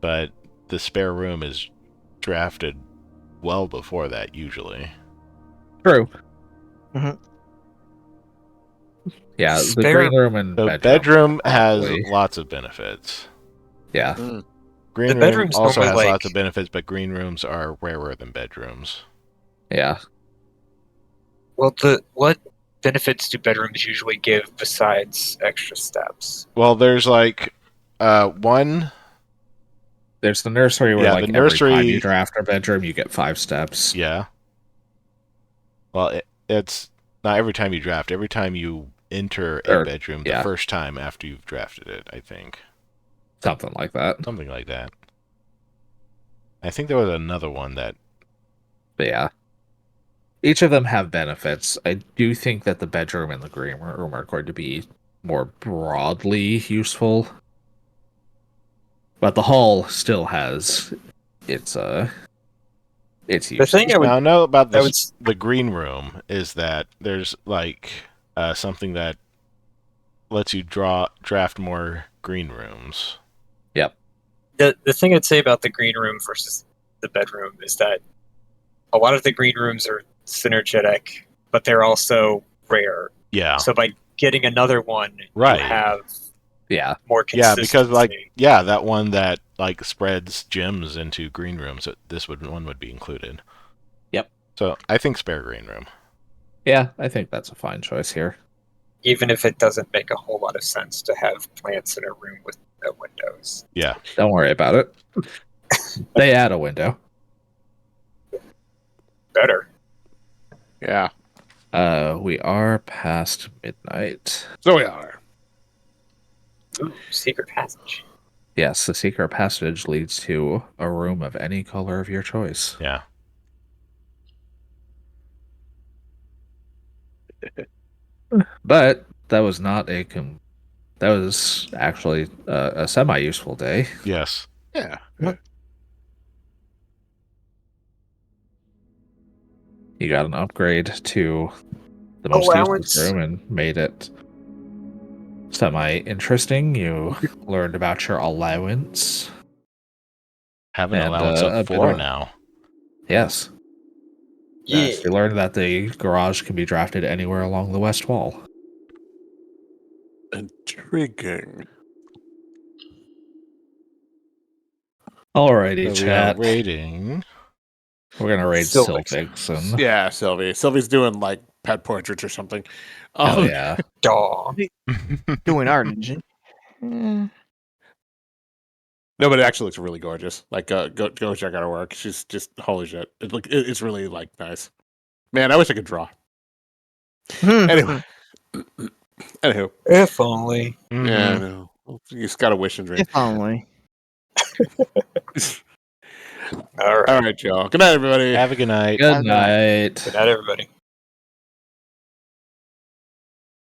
But the spare room is drafted well before that, usually. True. Mhm. Yeah, the Spare- green room and The bedroom. bedroom has probably. lots of benefits. Yeah. Green The room bedroom's also has normally lots like- of benefits, but green rooms are rarer than bedrooms. Yeah. well, what benefits do bedrooms usually give besides extra steps? Well, there's like one. There's the nursery where Yeah, like the every time nursery- you draft a bedroom, you get 5 steps. Yeah. Well, it's not every time you draft. Every time you enter a bedroom, the yeah. first time after you've drafted it, I think. Something like that. Something like that. I think there was another one that. But yeah. each of them have benefits. I do think that the bedroom and the green room are going to be more broadly useful, but the hall still has its its The use. thing Now, I know about I would this, the green room is that there's like something that lets you draft more green rooms. Yep. the thing I'd say about the green room versus the bedroom is that a lot of the green rooms are synergetic, but they're also rare. Yeah. So by getting another one, Right. you have Yeah. more Yeah, consistency. because that one that like spreads gems into green rooms, one would be included. Yep. So I think spare green room. Yeah, I think that's a fine choice here. Even if it doesn't make a whole lot of sense to have plants in a room with no windows. Yeah. Don't worry about it. They add a window. Better. Yeah. We are past midnight. So we are. Ooh, secret passage. Yes, the secret passage leads to a room of any color of your choice. Yeah. But that was not that was actually a semi-useful day. Yes. Yeah. You got an upgrade to the most useless Allowance. room and made it semi-interesting. You learned about your allowance. Have an And, allowance a of bit 4 of- now. Yes. Yeah. Yes, you learned that the garage can be drafted anywhere along the west wall. Intriguing. Alrighty, So we are chat. rating. We're gonna raid Sylvix. Sylvixen. Yeah, Sylvie. Sylvie's doing like pet portraits or something. Hell yeah. Daw. Doing art, isn't she? Eh. No, but it actually looks really gorgeous. Like, go check out her work. She's just holy shit. It's really like nice. Man, I wish I could draw. Anyway, anywho, If only. yeah, I Mhm. know. You just gotta wish and dream. If only. All right. All right, y'all. Good night, everybody. Have a good night. Good Good night. night. Good night, everybody.